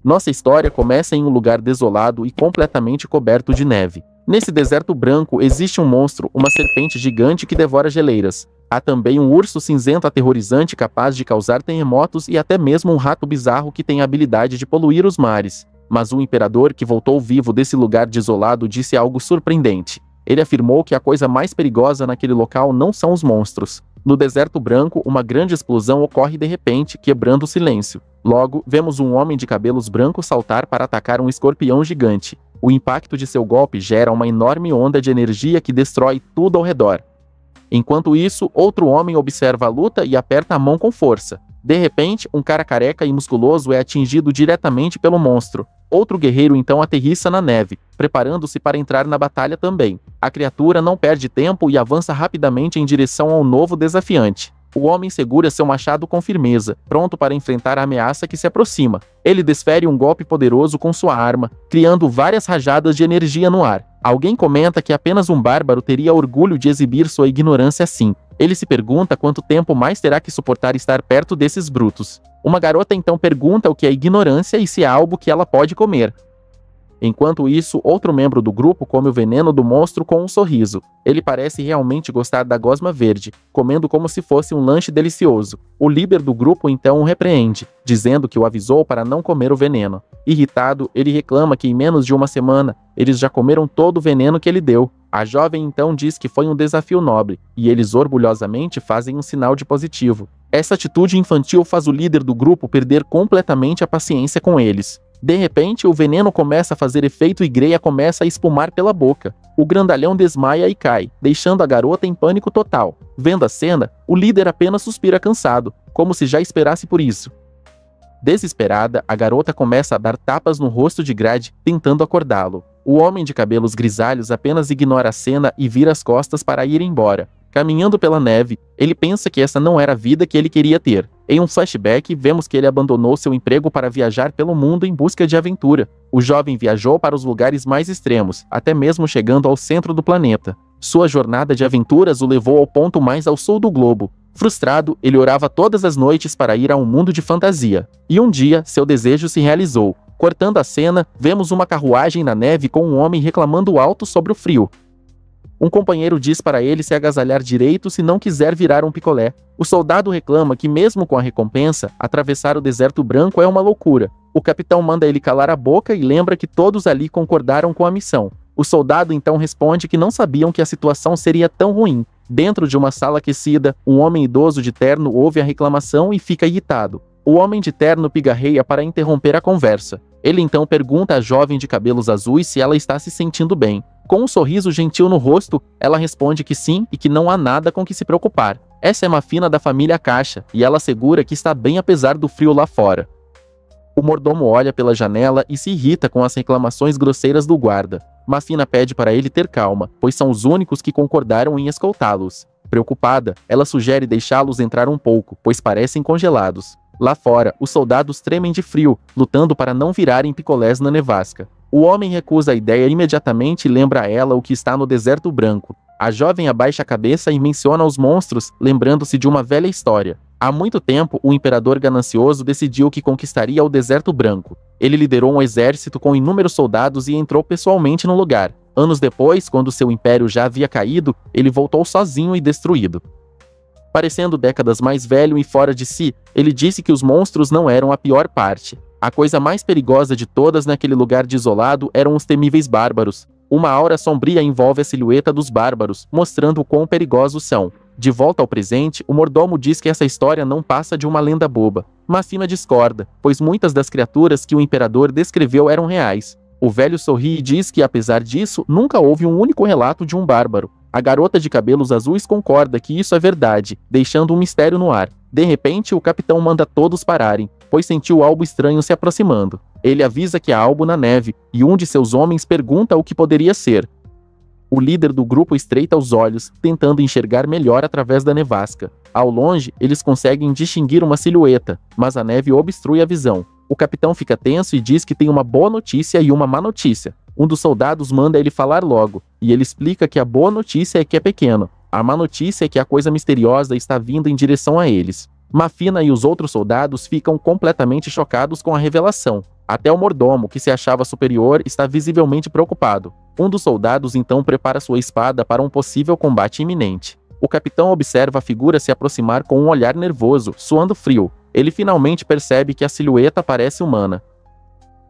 Nossa história começa em um lugar desolado e completamente coberto de neve. Nesse deserto branco existe um monstro, uma serpente gigante que devora geleiras. Há também um urso cinzento aterrorizante capaz de causar terremotos e até mesmo um rato bizarro que tem a habilidade de poluir os mares. Mas o imperador que voltou vivo desse lugar desolado disse algo surpreendente. Ele afirmou que a coisa mais perigosa naquele local não são os monstros. No deserto branco, uma grande explosão ocorre de repente, quebrando o silêncio. Logo, vemos um homem de cabelos brancos saltar para atacar um escorpião gigante. O impacto de seu golpe gera uma enorme onda de energia que destrói tudo ao redor. Enquanto isso, outro homem observa a luta e aperta a mão com força. De repente, um cara careca e musculoso é atingido diretamente pelo monstro. Outro guerreiro então aterrissa na neve, preparando-se para entrar na batalha também. A criatura não perde tempo e avança rapidamente em direção ao novo desafiante. O homem segura seu machado com firmeza, pronto para enfrentar a ameaça que se aproxima. Ele desfere um golpe poderoso com sua arma, criando várias rajadas de energia no ar. Alguém comenta que apenas um bárbaro teria orgulho de exibir sua ignorância assim. Ele se pergunta quanto tempo mais terá que suportar estar perto desses brutos. Uma garota então pergunta o que é ignorância e se é algo que ela pode comer. Enquanto isso, outro membro do grupo come o veneno do monstro com um sorriso. Ele parece realmente gostar da gosma verde, comendo como se fosse um lanche delicioso. O líder do grupo então o repreende, dizendo que o avisou para não comer o veneno. Irritado, ele reclama que em menos de uma semana, eles já comeram todo o veneno que ele deu. A jovem então diz que foi um desafio nobre, e eles orgulhosamente fazem um sinal de positivo. Essa atitude infantil faz o líder do grupo perder completamente a paciência com eles. De repente, o veneno começa a fazer efeito e Greia começa a espumar pela boca. O grandalhão desmaia e cai, deixando a garota em pânico total. Vendo a cena, o líder apenas suspira cansado, como se já esperasse por isso. Desesperada, a garota começa a dar tapas no rosto de Grade, tentando acordá-lo. O homem de cabelos grisalhos apenas ignora a cena e vira as costas para ir embora. Caminhando pela neve, ele pensa que essa não era a vida que ele queria ter. Em um flashback, vemos que ele abandonou seu emprego para viajar pelo mundo em busca de aventura. O jovem viajou para os lugares mais extremos, até mesmo chegando ao centro do planeta. Sua jornada de aventuras o levou ao ponto mais ao sul do globo. Frustrado, ele orava todas as noites para ir a um mundo de fantasia. E um dia, seu desejo se realizou. Cortando a cena, vemos uma carruagem na neve com um homem reclamando alto sobre o frio. Um companheiro diz para ele se agasalhar direito se não quiser virar um picolé. O soldado reclama que mesmo com a recompensa, atravessar o deserto branco é uma loucura. O capitão manda ele calar a boca e lembra que todos ali concordaram com a missão. O soldado então responde que não sabiam que a situação seria tão ruim. Dentro de uma sala aquecida, um homem idoso de terno ouve a reclamação e fica irritado. O homem de terno pigarreia para interromper a conversa. Ele então pergunta à jovem de cabelos azuis se ela está se sentindo bem. Com um sorriso gentil no rosto, ela responde que sim e que não há nada com que se preocupar. Essa é Mafina da família Caixa, e ela assegura que está bem apesar do frio lá fora. O mordomo olha pela janela e se irrita com as reclamações grosseiras do guarda. Mafina pede para ele ter calma, pois são os únicos que concordaram em escoltá-los. Preocupada, ela sugere deixá-los entrar um pouco, pois parecem congelados. Lá fora, os soldados tremem de frio, lutando para não virarem picolés na nevasca. O homem recusa a ideia imediatamente e lembra a ela o que está no deserto branco. A jovem abaixa a cabeça e menciona os monstros, lembrando-se de uma velha história. Há muito tempo, o imperador ganancioso decidiu que conquistaria o deserto branco. Ele liderou um exército com inúmeros soldados e entrou pessoalmente no lugar. Anos depois, quando seu império já havia caído, ele voltou sozinho e destruído. Parecendo décadas mais velho e fora de si, ele disse que os monstros não eram a pior parte. A coisa mais perigosa de todas naquele lugar desolado eram os temíveis bárbaros. Uma aura sombria envolve a silhueta dos bárbaros, mostrando o quão perigosos são. De volta ao presente, o mordomo diz que essa história não passa de uma lenda boba. Mafina discorda, pois muitas das criaturas que o imperador descreveu eram reais. O velho sorri e diz que, apesar disso, nunca houve um único relato de um bárbaro. A garota de cabelos azuis concorda que isso é verdade, deixando um mistério no ar. De repente, o capitão manda todos pararem, pois sentiu algo estranho se aproximando. Ele avisa que há algo na neve, e um de seus homens pergunta o que poderia ser. O líder do grupo estreita os olhos, tentando enxergar melhor através da nevasca. Ao longe, eles conseguem distinguir uma silhueta, mas a neve obstrui a visão. O capitão fica tenso e diz que tem uma boa notícia e uma má notícia. Um dos soldados manda ele falar logo, e ele explica que a boa notícia é que é pequeno. A má notícia é que a coisa misteriosa está vindo em direção a eles. Mafina e os outros soldados ficam completamente chocados com a revelação. Até o mordomo, que se achava superior, está visivelmente preocupado. Um dos soldados então prepara sua espada para um possível combate iminente. O capitão observa a figura se aproximar com um olhar nervoso, suando frio. Ele finalmente percebe que a silhueta parece humana.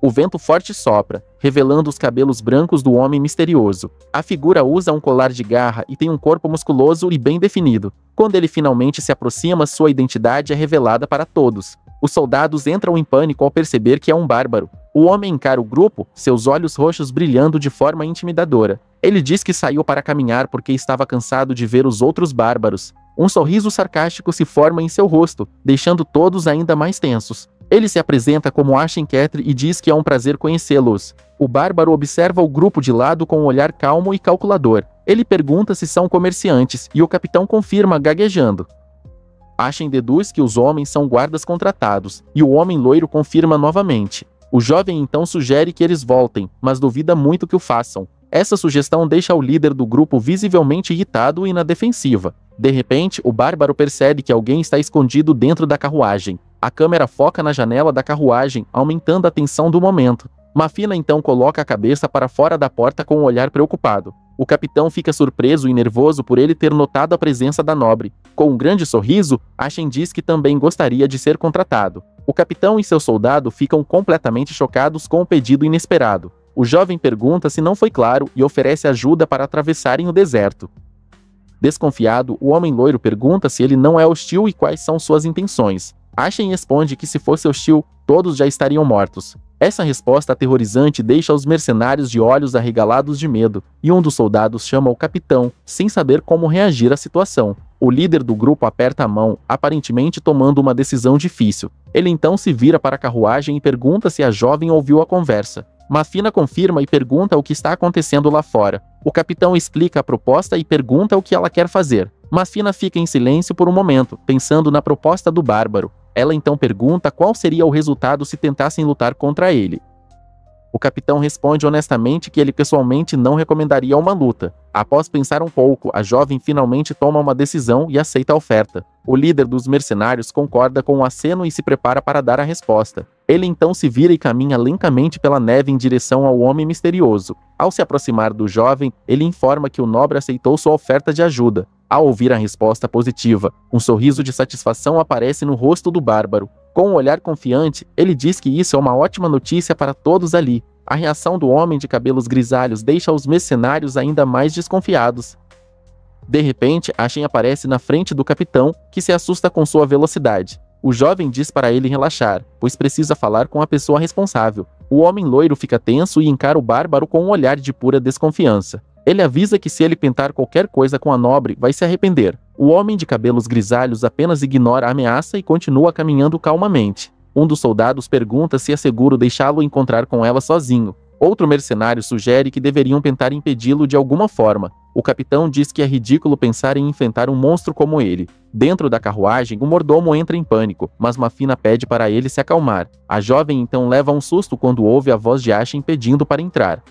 O vento forte sopra, revelando os cabelos brancos do homem misterioso. A figura usa um colar de garra e tem um corpo musculoso e bem definido. Quando ele finalmente se aproxima, sua identidade é revelada para todos. Os soldados entram em pânico ao perceber que é um bárbaro. O homem encara o grupo, seus olhos roxos brilhando de forma intimidadora. Ele diz que saiu para caminhar porque estava cansado de ver os outros bárbaros. Um sorriso sarcástico se forma em seu rosto, deixando todos ainda mais tensos. Ele se apresenta como Ashen Ketri e diz que é um prazer conhecê-los. O bárbaro observa o grupo de lado com um olhar calmo e calculador. Ele pergunta se são comerciantes e o capitão confirma gaguejando. Ashen deduz que os homens são guardas contratados, e o homem loiro confirma novamente. O jovem então sugere que eles voltem, mas duvida muito que o façam. Essa sugestão deixa o líder do grupo visivelmente irritado e na defensiva. De repente, o bárbaro percebe que alguém está escondido dentro da carruagem. A câmera foca na janela da carruagem, aumentando a tensão do momento. Mafina então coloca a cabeça para fora da porta com um olhar preocupado. O capitão fica surpreso e nervoso por ele ter notado a presença da nobre. Com um grande sorriso, Ashen diz que também gostaria de ser contratado. O capitão e seu soldado ficam completamente chocados com o pedido inesperado. O jovem pergunta se não foi claro e oferece ajuda para atravessarem o deserto. Desconfiado, o homem loiro pergunta se ele não é hostil e quais são suas intenções. Ashen responde que se fosse hostil, todos já estariam mortos. Essa resposta aterrorizante deixa os mercenários de olhos arregalados de medo, e um dos soldados chama o capitão, sem saber como reagir à situação. O líder do grupo aperta a mão, aparentemente tomando uma decisão difícil. Ele então se vira para a carruagem e pergunta se a jovem ouviu a conversa. Mafina confirma e pergunta o que está acontecendo lá fora. O capitão explica a proposta e pergunta o que ela quer fazer. Mafina fica em silêncio por um momento, pensando na proposta do bárbaro. Ela então pergunta qual seria o resultado se tentassem lutar contra ele. O capitão responde honestamente que ele pessoalmente não recomendaria uma luta. Após pensar um pouco, a jovem finalmente toma uma decisão e aceita a oferta. O líder dos mercenários concorda com o aceno e se prepara para dar a resposta. Ele então se vira e caminha lentamente pela neve em direção ao homem misterioso. Ao se aproximar do jovem, ele informa que o nobre aceitou sua oferta de ajuda. Ao ouvir a resposta positiva, um sorriso de satisfação aparece no rosto do bárbaro. Com um olhar confiante, ele diz que isso é uma ótima notícia para todos ali. A reação do homem de cabelos grisalhos deixa os mercenários ainda mais desconfiados. De repente, Ashen aparece na frente do capitão, que se assusta com sua velocidade. O jovem diz para ele relaxar, pois precisa falar com a pessoa responsável. O homem loiro fica tenso e encara o bárbaro com um olhar de pura desconfiança. Ele avisa que se ele tentar qualquer coisa com a nobre, vai se arrepender. O homem de cabelos grisalhos apenas ignora a ameaça e continua caminhando calmamente. Um dos soldados pergunta se é seguro deixá-lo encontrar com ela sozinho. Outro mercenário sugere que deveriam tentar impedi-lo de alguma forma. O capitão diz que é ridículo pensar em enfrentar um monstro como ele. Dentro da carruagem, o mordomo entra em pânico, mas Mafina pede para ele se acalmar. A jovem então leva um susto quando ouve a voz de Ashen pedindo para entrar.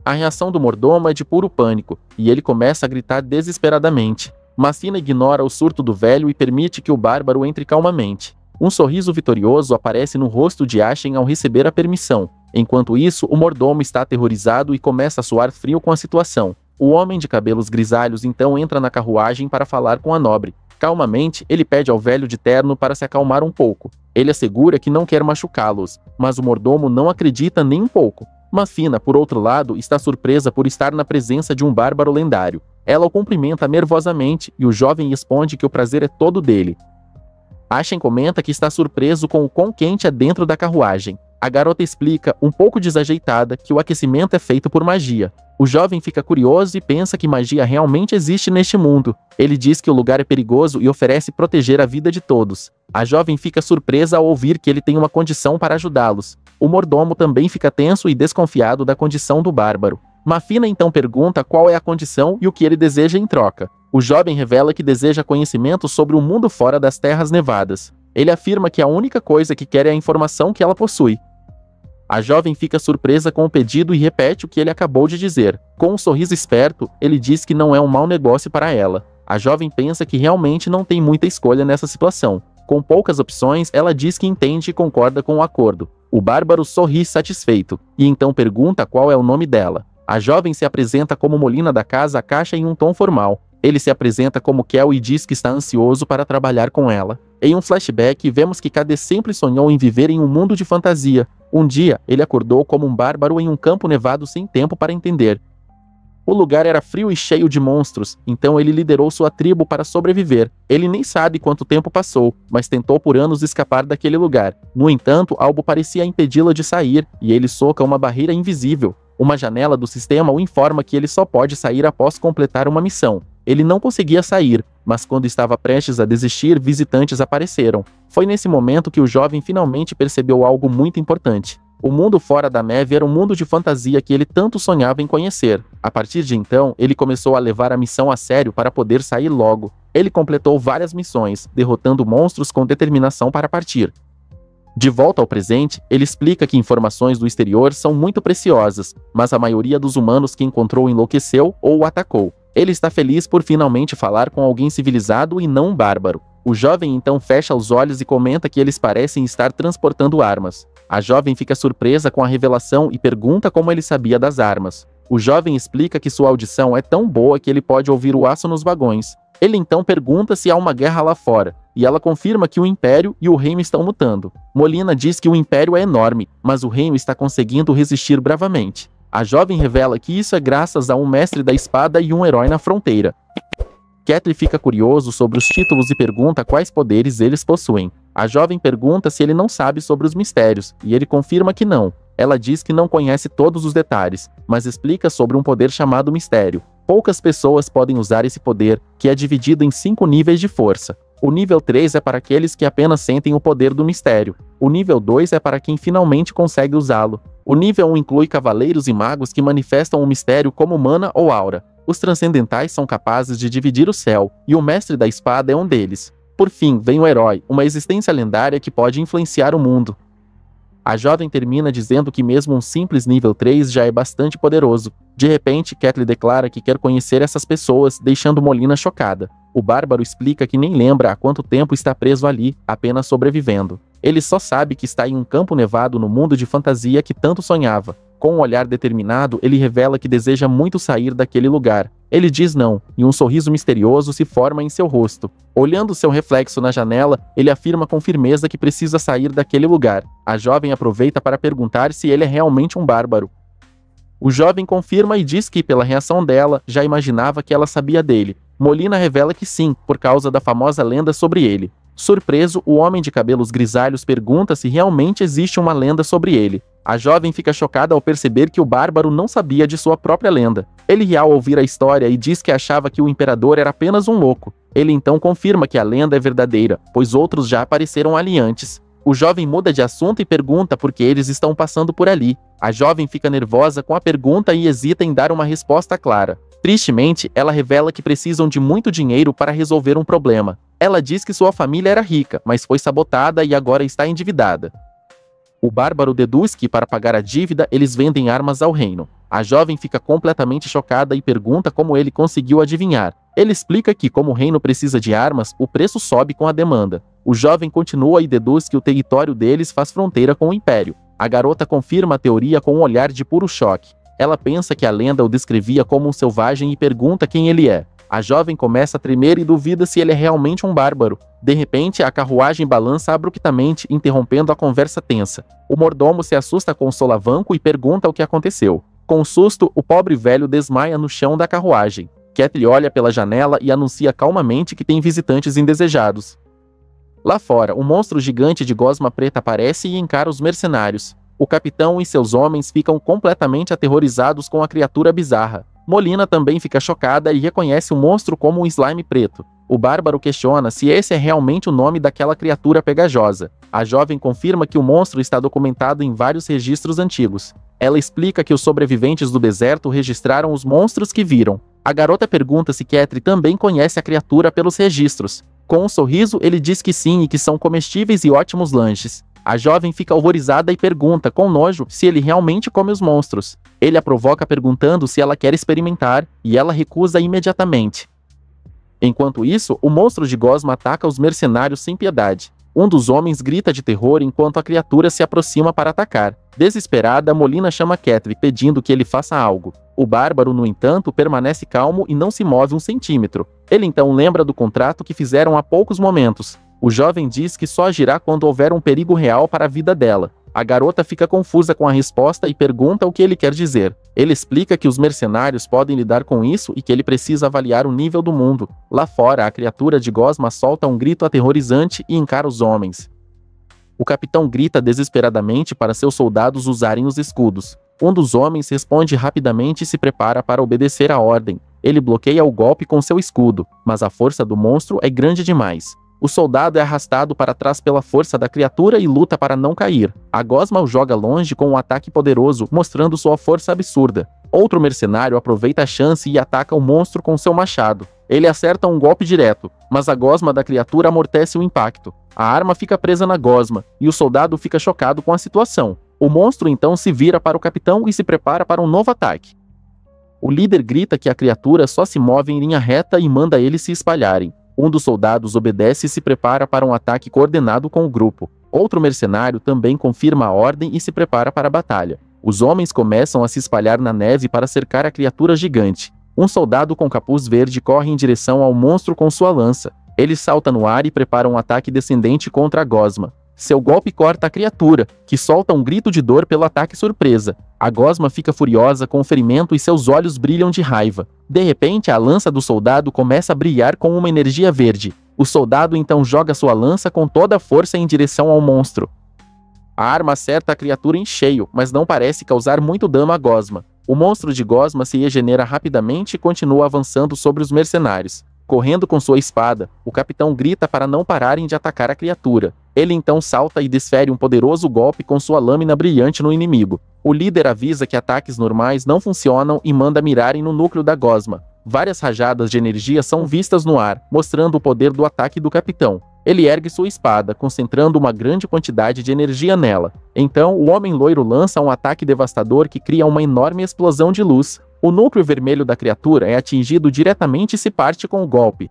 A reação do mordomo é de puro pânico, e ele começa a gritar desesperadamente. Mafina ignora o surto do velho e permite que o bárbaro entre calmamente. Um sorriso vitorioso aparece no rosto de Ashen ao receber a permissão. Enquanto isso, o mordomo está aterrorizado e começa a suar frio com a situação. O homem de cabelos grisalhos então entra na carruagem para falar com a nobre. Calmamente, ele pede ao velho de terno para se acalmar um pouco. Ele assegura que não quer machucá-los, mas o mordomo não acredita nem um pouco. Mafina, por outro lado, está surpresa por estar na presença de um bárbaro lendário. Ela o cumprimenta nervosamente e o jovem responde que o prazer é todo dele. Ashen comenta que está surpreso com o quão quente é dentro da carruagem. A garota explica, um pouco desajeitada, que o aquecimento é feito por magia. O jovem fica curioso e pensa que magia realmente existe neste mundo. Ele diz que o lugar é perigoso e oferece proteger a vida de todos. A jovem fica surpresa ao ouvir que ele tem uma condição para ajudá-los. O mordomo também fica tenso e desconfiado da condição do bárbaro. Mafina então pergunta qual é a condição e o que ele deseja em troca. O jovem revela que deseja conhecimento sobre o mundo fora das terras nevadas. Ele afirma que a única coisa que quer é a informação que ela possui. A jovem fica surpresa com o pedido e repete o que ele acabou de dizer. Com um sorriso esperto, ele diz que não é um mau negócio para ela. A jovem pensa que realmente não tem muita escolha nessa situação. Com poucas opções, ela diz que entende e concorda com o acordo. O bárbaro sorri satisfeito, e então pergunta qual é o nome dela. A jovem se apresenta como Molina da Casa Caixa em um tom formal. Ele se apresenta como Kel e diz que está ansioso para trabalhar com ela. Em um flashback, vemos que Cade sempre sonhou em viver em um mundo de fantasia. Um dia, ele acordou como um bárbaro em um campo nevado sem tempo para entender. O lugar era frio e cheio de monstros, então ele liderou sua tribo para sobreviver. Ele nem sabe quanto tempo passou, mas tentou por anos escapar daquele lugar. No entanto, algo parecia impedi-la de sair, e ele soca uma barreira invisível. Uma janela do sistema o informa que ele só pode sair após completar uma missão. Ele não conseguia sair, mas quando estava prestes a desistir, visitantes apareceram. Foi nesse momento que o jovem finalmente percebeu algo muito importante. O mundo fora da neve era um mundo de fantasia que ele tanto sonhava em conhecer. A partir de então, ele começou a levar a missão a sério para poder sair logo. Ele completou várias missões, derrotando monstros com determinação para partir. De volta ao presente, ele explica que informações do exterior são muito preciosas, mas a maioria dos humanos que encontrou enlouqueceu ou o atacou. Ele está feliz por finalmente falar com alguém civilizado e não um bárbaro. O jovem então fecha os olhos e comenta que eles parecem estar transportando armas. A jovem fica surpresa com a revelação e pergunta como ele sabia das armas. O jovem explica que sua audição é tão boa que ele pode ouvir o aço nos vagões. Ele então pergunta se há uma guerra lá fora, e ela confirma que o Império e o Reino estão lutando. Molina diz que o Império é enorme, mas o Reino está conseguindo resistir bravamente. A jovem revela que isso é graças a um mestre da espada e um herói na fronteira. Catelyn fica curioso sobre os títulos e pergunta quais poderes eles possuem. A jovem pergunta se ele não sabe sobre os mistérios, e ele confirma que não. Ela diz que não conhece todos os detalhes, mas explica sobre um poder chamado Mistério. Poucas pessoas podem usar esse poder, que é dividido em 5 níveis de força. O nível 3 é para aqueles que apenas sentem o poder do mistério. O nível 2 é para quem finalmente consegue usá-lo. O nível 1 inclui cavaleiros e magos que manifestam o mistério como mana ou aura. Os transcendentais são capazes de dividir o céu, e o mestre da espada é um deles. Por fim, vem o herói, uma existência lendária que pode influenciar o mundo. A jovem termina dizendo que mesmo um simples nível 3 já é bastante poderoso. De repente, Catelyn declara que quer conhecer essas pessoas, deixando Molina chocada. O bárbaro explica que nem lembra há quanto tempo está preso ali, apenas sobrevivendo. Ele só sabe que está em um campo nevado no mundo de fantasia que tanto sonhava. Com um olhar determinado, ele revela que deseja muito sair daquele lugar. Ele diz não, e um sorriso misterioso se forma em seu rosto. Olhando seu reflexo na janela, ele afirma com firmeza que precisa sair daquele lugar. A jovem aproveita para perguntar se ele é realmente um bárbaro. O jovem confirma e diz que, pela reação dela, já imaginava que ela sabia dele. Molina revela que sim, por causa da famosa lenda sobre ele. Surpreso, o homem de cabelos grisalhos pergunta se realmente existe uma lenda sobre ele. A jovem fica chocada ao perceber que o bárbaro não sabia de sua própria lenda. Ele ri ao ouvir a história e diz que achava que o imperador era apenas um louco. Ele então confirma que a lenda é verdadeira, pois outros já apareceram ali antes. O jovem muda de assunto e pergunta por que eles estão passando por ali. A jovem fica nervosa com a pergunta e hesita em dar uma resposta clara. Tristemente, ela revela que precisam de muito dinheiro para resolver um problema. Ela diz que sua família era rica, mas foi sabotada e agora está endividada. O bárbaro deduz que, para pagar a dívida, eles vendem armas ao reino. A jovem fica completamente chocada e pergunta como ele conseguiu adivinhar. Ele explica que, como o reino precisa de armas, o preço sobe com a demanda. O jovem continua e deduz que o território deles faz fronteira com o Império. A garota confirma a teoria com um olhar de puro choque. Ela pensa que a lenda o descrevia como um selvagem e pergunta quem ele é. A jovem começa a tremer e duvida se ele é realmente um bárbaro. De repente, a carruagem balança abruptamente, interrompendo a conversa tensa. O mordomo se assusta com o solavanco e pergunta o que aconteceu. Com um susto, o pobre velho desmaia no chão da carruagem. Catelyn olha pela janela e anuncia calmamente que tem visitantes indesejados. Lá fora, um monstro gigante de gosma preta aparece e encara os mercenários. O capitão e seus homens ficam completamente aterrorizados com a criatura bizarra. Molina também fica chocada e reconhece o monstro como um slime preto. O bárbaro questiona se esse é realmente o nome daquela criatura pegajosa. A jovem confirma que o monstro está documentado em vários registros antigos. Ela explica que os sobreviventes do deserto registraram os monstros que viram. A garota pergunta se Catelyn também conhece a criatura pelos registros. Com um sorriso, ele diz que sim e que são comestíveis e ótimos lanches. A jovem fica horrorizada e pergunta, com nojo, se ele realmente come os monstros. Ele a provoca perguntando se ela quer experimentar, e ela recusa imediatamente. Enquanto isso, o monstro de gosma ataca os mercenários sem piedade. Um dos homens grita de terror enquanto a criatura se aproxima para atacar. Desesperada, Molina chama Catelyn, pedindo que ele faça algo. O bárbaro, no entanto, permanece calmo e não se move um centímetro. Ele então lembra do contrato que fizeram há poucos momentos. O jovem diz que só agirá quando houver um perigo real para a vida dela. A garota fica confusa com a resposta e pergunta o que ele quer dizer. Ele explica que os mercenários podem lidar com isso e que ele precisa avaliar o nível do mundo. Lá fora, a criatura de gosma solta um grito aterrorizante e encara os homens. O capitão grita desesperadamente para seus soldados usarem os escudos. Um dos homens responde rapidamente e se prepara para obedecer a ordem. Ele bloqueia o golpe com seu escudo, mas a força do monstro é grande demais. O soldado é arrastado para trás pela força da criatura e luta para não cair. A gosma o joga longe com um ataque poderoso, mostrando sua força absurda. Outro mercenário aproveita a chance e ataca o monstro com seu machado. Ele acerta um golpe direto, mas a gosma da criatura amortece o impacto. A arma fica presa na gosma, e o soldado fica chocado com a situação. O monstro então se vira para o capitão e se prepara para um novo ataque. O líder grita que a criatura só se move em linha reta e manda eles se espalharem. Um dos soldados obedece e se prepara para um ataque coordenado com o grupo. Outro mercenário também confirma a ordem e se prepara para a batalha. Os homens começam a se espalhar na neve para cercar a criatura gigante. Um soldado com capuz verde corre em direção ao monstro com sua lança. Ele salta no ar e prepara um ataque descendente contra a gosma. Seu golpe corta a criatura, que solta um grito de dor pelo ataque surpresa. A gosma fica furiosa com o ferimento e seus olhos brilham de raiva. De repente, a lança do soldado começa a brilhar com uma energia verde. O soldado então joga sua lança com toda a força em direção ao monstro. A arma acerta a criatura em cheio, mas não parece causar muito dano à gosma. O monstro de gosma se regenera rapidamente e continua avançando sobre os mercenários. Correndo com sua espada, o capitão grita para não pararem de atacar a criatura. Ele então salta e desfere um poderoso golpe com sua lâmina brilhante no inimigo. O líder avisa que ataques normais não funcionam e manda mirarem no núcleo da gosma. Várias rajadas de energia são vistas no ar, mostrando o poder do ataque do capitão. Ele ergue sua espada, concentrando uma grande quantidade de energia nela. Então, o homem loiro lança um ataque devastador que cria uma enorme explosão de luz. O núcleo vermelho da criatura é atingido diretamente e se parte com o golpe.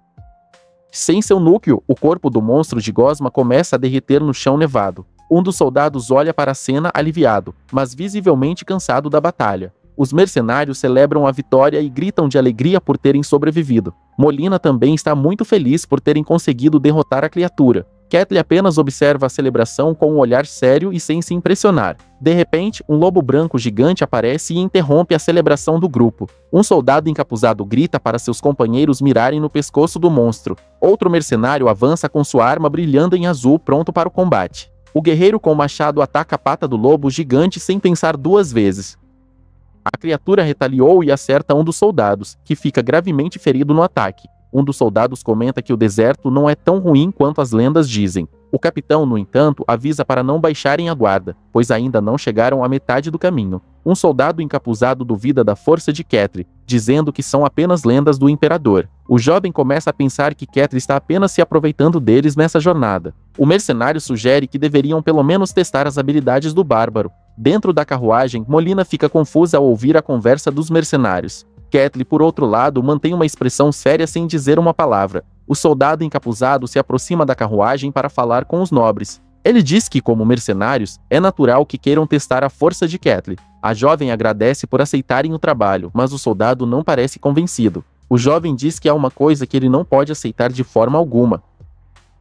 Sem seu núcleo, o corpo do monstro de gosma começa a derreter no chão nevado. Um dos soldados olha para a cena aliviado, mas visivelmente cansado da batalha. Os mercenários celebram a vitória e gritam de alegria por terem sobrevivido. Molina também está muito feliz por terem conseguido derrotar a criatura. Catelyn apenas observa a celebração com um olhar sério e sem se impressionar. De repente, um lobo branco gigante aparece e interrompe a celebração do grupo. Um soldado encapuzado grita para seus companheiros mirarem no pescoço do monstro. Outro mercenário avança com sua arma brilhando em azul, pronto para o combate. O guerreiro com o machado ataca a pata do lobo gigante sem pensar duas vezes. A criatura retaliou e acerta um dos soldados, que fica gravemente ferido no ataque. Um dos soldados comenta que o deserto não é tão ruim quanto as lendas dizem. O capitão, no entanto, avisa para não baixarem a guarda, pois ainda não chegaram à metade do caminho. Um soldado encapuzado duvida da força de Catelyn, dizendo que são apenas lendas do imperador. O jovem começa a pensar que Catelyn está apenas se aproveitando deles nessa jornada. O mercenário sugere que deveriam pelo menos testar as habilidades do bárbaro. Dentro da carruagem, Molina fica confusa ao ouvir a conversa dos mercenários. Catelyn, por outro lado, mantém uma expressão séria sem dizer uma palavra. O soldado encapuzado se aproxima da carruagem para falar com os nobres. Ele diz que, como mercenários, é natural que queiram testar a força de Catelyn. A jovem agradece por aceitarem o trabalho, mas o soldado não parece convencido. O jovem diz que há uma coisa que ele não pode aceitar de forma alguma.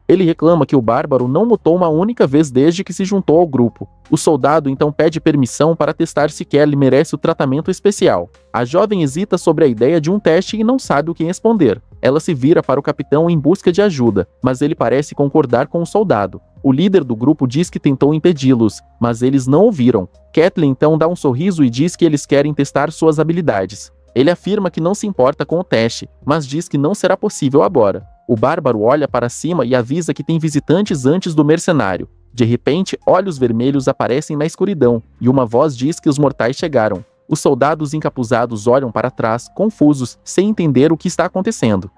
Ele reclama que o bárbaro não lutou uma única vez desde que se juntou ao grupo. O soldado então pede permissão para testar se Kelly merece o tratamento especial. A jovem hesita sobre a ideia de um teste e não sabe o que responder. Ela se vira para o capitão em busca de ajuda, mas ele parece concordar com o soldado. O líder do grupo diz que tentou impedi-los, mas eles não ouviram. Catelyn então dá um sorriso e diz que eles querem testar suas habilidades. Ele afirma que não se importa com o teste, mas diz que não será possível agora. O bárbaro olha para cima e avisa que tem visitantes antes do mercenário. De repente, olhos vermelhos aparecem na escuridão, e uma voz diz que os mortais chegaram. Os soldados encapuzados olham para trás, confusos, sem entender o que está acontecendo.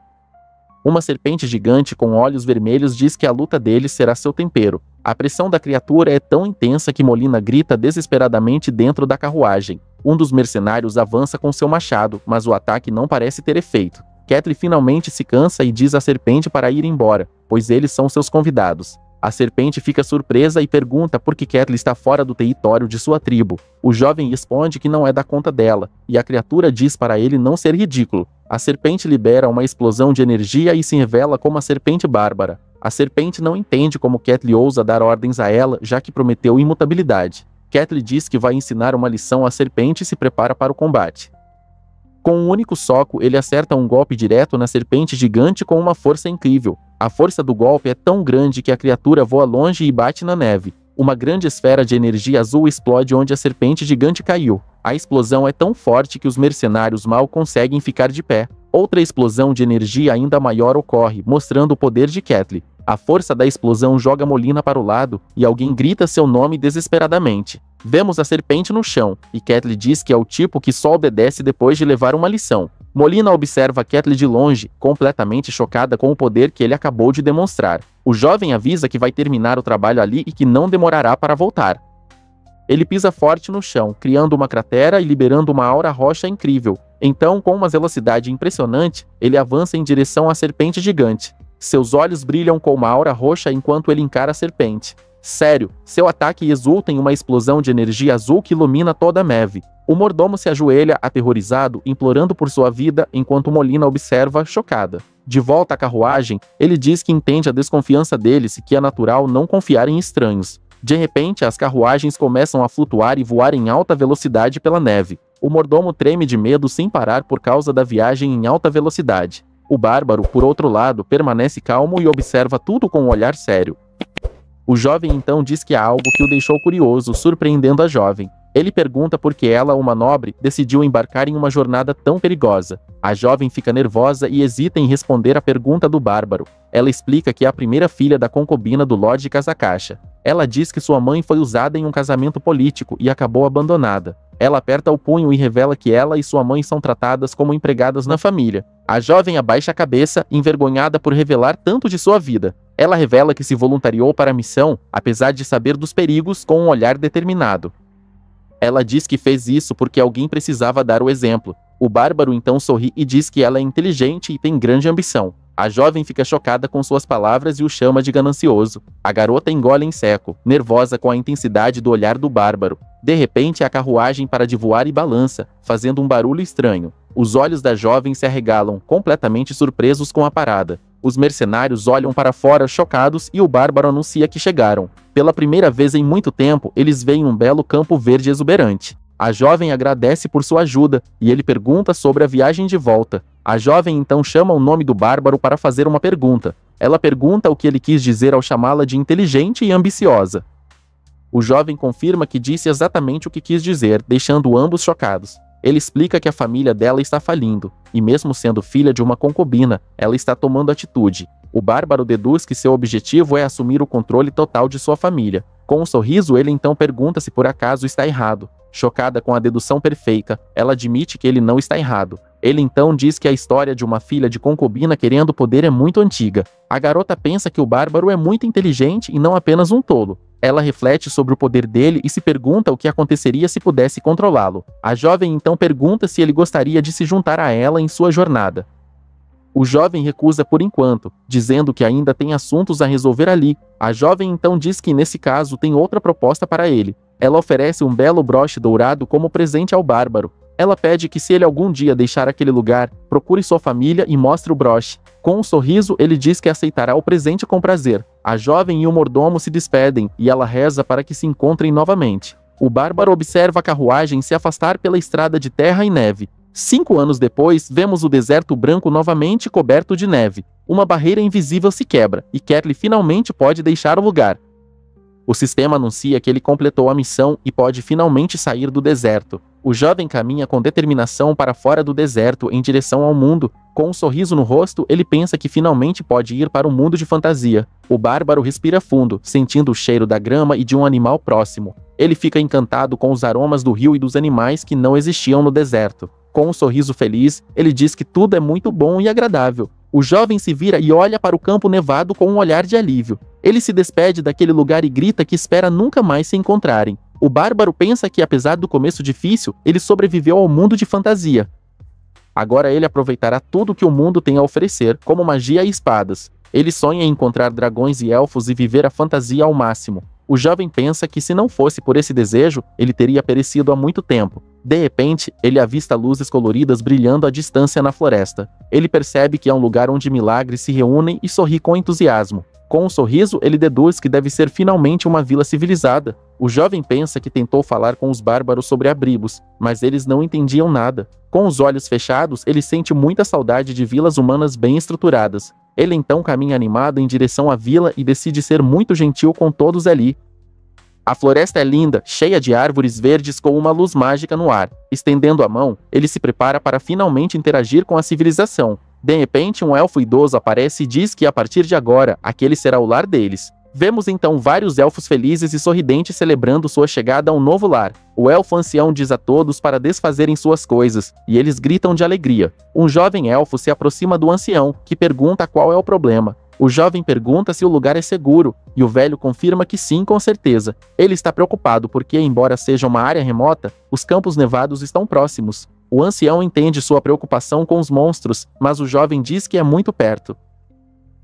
Uma serpente gigante com olhos vermelhos diz que a luta deles será seu tempero. A pressão da criatura é tão intensa que Molina grita desesperadamente dentro da carruagem. Um dos mercenários avança com seu machado, mas o ataque não parece ter efeito. Catelyn finalmente se cansa e diz à serpente para ir embora, pois eles são seus convidados. A serpente fica surpresa e pergunta por que Catelyn está fora do território de sua tribo. O jovem responde que não é da conta dela, e a criatura diz para ele não ser ridículo. A serpente libera uma explosão de energia e se revela como a serpente bárbara. A serpente não entende como Catelyn ousa dar ordens a ela, já que prometeu imutabilidade. Catelyn diz que vai ensinar uma lição à serpente e se prepara para o combate. Com um único soco, ele acerta um golpe direto na serpente gigante com uma força incrível. A força do golpe é tão grande que a criatura voa longe e bate na neve. Uma grande esfera de energia azul explode onde a serpente gigante caiu. A explosão é tão forte que os mercenários mal conseguem ficar de pé. Outra explosão de energia ainda maior ocorre, mostrando o poder de Catelyn. A força da explosão joga Molyna para o lado e alguém grita seu nome desesperadamente. Vemos a serpente no chão, e Catelyn diz que é o tipo que só obedece depois de levar uma lição. Molyna observa Catelyn de longe, completamente chocada com o poder que ele acabou de demonstrar. O jovem avisa que vai terminar o trabalho ali e que não demorará para voltar. Ele pisa forte no chão, criando uma cratera e liberando uma aura roxa incrível. Então, com uma velocidade impressionante, ele avança em direção à serpente gigante. Seus olhos brilham com uma aura roxa enquanto ele encara a serpente. Sério, seu ataque exulta em uma explosão de energia azul que ilumina toda a neve. O mordomo se ajoelha, aterrorizado, implorando por sua vida, enquanto Molyna observa, chocada. De volta à carruagem, ele diz que entende a desconfiança deles e que é natural não confiar em estranhos. De repente, as carruagens começam a flutuar e voar em alta velocidade pela neve. O mordomo treme de medo sem parar por causa da viagem em alta velocidade. O bárbaro, por outro lado, permanece calmo e observa tudo com um olhar sério. O jovem então diz que há algo que o deixou curioso, surpreendendo a jovem. Ele pergunta por que ela, uma nobre, decidiu embarcar em uma jornada tão perigosa. A jovem fica nervosa e hesita em responder à pergunta do bárbaro. Ela explica que é a primeira filha da concubina do Lorde Casacacha. Ela diz que sua mãe foi usada em um casamento político e acabou abandonada. Ela aperta o punho e revela que ela e sua mãe são tratadas como empregadas na família. A jovem abaixa a cabeça, envergonhada por revelar tanto de sua vida. Ela revela que se voluntariou para a missão, apesar de saber dos perigos, com um olhar determinado. Ela diz que fez isso porque alguém precisava dar o exemplo. O bárbaro então sorri e diz que ela é inteligente e tem grande ambição. A jovem fica chocada com suas palavras e o chama de ganancioso. A garota engole em seco, nervosa com a intensidade do olhar do bárbaro. De repente, a carruagem para de voar e balança, fazendo um barulho estranho. Os olhos da jovem se arregalam, completamente surpresos com a parada. Os mercenários olham para fora chocados e o bárbaro anuncia que chegaram. Pela primeira vez em muito tempo, eles veem um belo campo verde exuberante. A jovem agradece por sua ajuda e ele pergunta sobre a viagem de volta. A jovem então chama o nome do bárbaro para fazer uma pergunta. Ela pergunta o que ele quis dizer ao chamá-la de inteligente e ambiciosa. O jovem confirma que disse exatamente o que quis dizer, deixando ambos chocados. Ele explica que a família dela está falindo, e mesmo sendo filha de uma concubina, ela está tomando atitude. O bárbaro deduz que seu objetivo é assumir o controle total de sua família. Com um sorriso, ele então pergunta se por acaso está errado. Chocada com a dedução perfeita, ela admite que ele não está errado. Ele então diz que a história de uma filha de concubina querendo poder é muito antiga. A garota pensa que o bárbaro é muito inteligente e não apenas um tolo. Ela reflete sobre o poder dele e se pergunta o que aconteceria se pudesse controlá-lo. A jovem então pergunta se ele gostaria de se juntar a ela em sua jornada. O jovem recusa por enquanto, dizendo que ainda tem assuntos a resolver ali. A jovem então diz que nesse caso tem outra proposta para ele. Ela oferece um belo broche dourado como presente ao bárbaro. Ela pede que se ele algum dia deixar aquele lugar, procure sua família e mostre o broche. Com um sorriso, ele diz que aceitará o presente com prazer. A jovem e o mordomo se despedem e ela reza para que se encontrem novamente. O bárbaro observa a carruagem se afastar pela estrada de terra e neve. 5 anos depois, vemos o deserto branco novamente coberto de neve. Uma barreira invisível se quebra e Catelyn finalmente pode deixar o lugar. O sistema anuncia que ele completou a missão e pode finalmente sair do deserto. O jovem caminha com determinação para fora do deserto em direção ao mundo. Com um sorriso no rosto, ele pensa que finalmente pode ir para um mundo de fantasia. O bárbaro respira fundo, sentindo o cheiro da grama e de um animal próximo. Ele fica encantado com os aromas do rio e dos animais que não existiam no deserto. Com um sorriso feliz, ele diz que tudo é muito bom e agradável. O jovem se vira e olha para o campo nevado com um olhar de alívio. Ele se despede daquele lugar e grita que espera nunca mais se encontrarem. O bárbaro pensa que, apesar do começo difícil, ele sobreviveu ao mundo de fantasia. Agora ele aproveitará tudo que o mundo tem a oferecer, como magia e espadas. Ele sonha em encontrar dragões e elfos e viver a fantasia ao máximo. O jovem pensa que se não fosse por esse desejo, ele teria perecido há muito tempo. De repente, ele avista luzes coloridas brilhando à distância na floresta. Ele percebe que é um lugar onde milagres se reúnem e sorri com entusiasmo. Com um sorriso, ele deduz que deve ser finalmente uma vila civilizada. O jovem pensa que tentou falar com os bárbaros sobre abrigos, mas eles não entendiam nada. Com os olhos fechados, ele sente muita saudade de vilas humanas bem estruturadas. Ele então caminha animado em direção à vila e decide ser muito gentil com todos ali. A floresta é linda, cheia de árvores verdes com uma luz mágica no ar. Estendendo a mão, ele se prepara para finalmente interagir com a civilização. De repente, um elfo idoso aparece e diz que a partir de agora, aquele será o lar deles. Vemos então vários elfos felizes e sorridentes celebrando sua chegada a um novo lar. O elfo ancião diz a todos para desfazerem suas coisas, e eles gritam de alegria. Um jovem elfo se aproxima do ancião, que pergunta qual é o problema. O jovem pergunta se o lugar é seguro, e o velho confirma que sim, com certeza. Ele está preocupado porque, embora seja uma área remota, os campos nevados estão próximos. O ancião entende sua preocupação com os monstros, mas o jovem diz que é muito perto.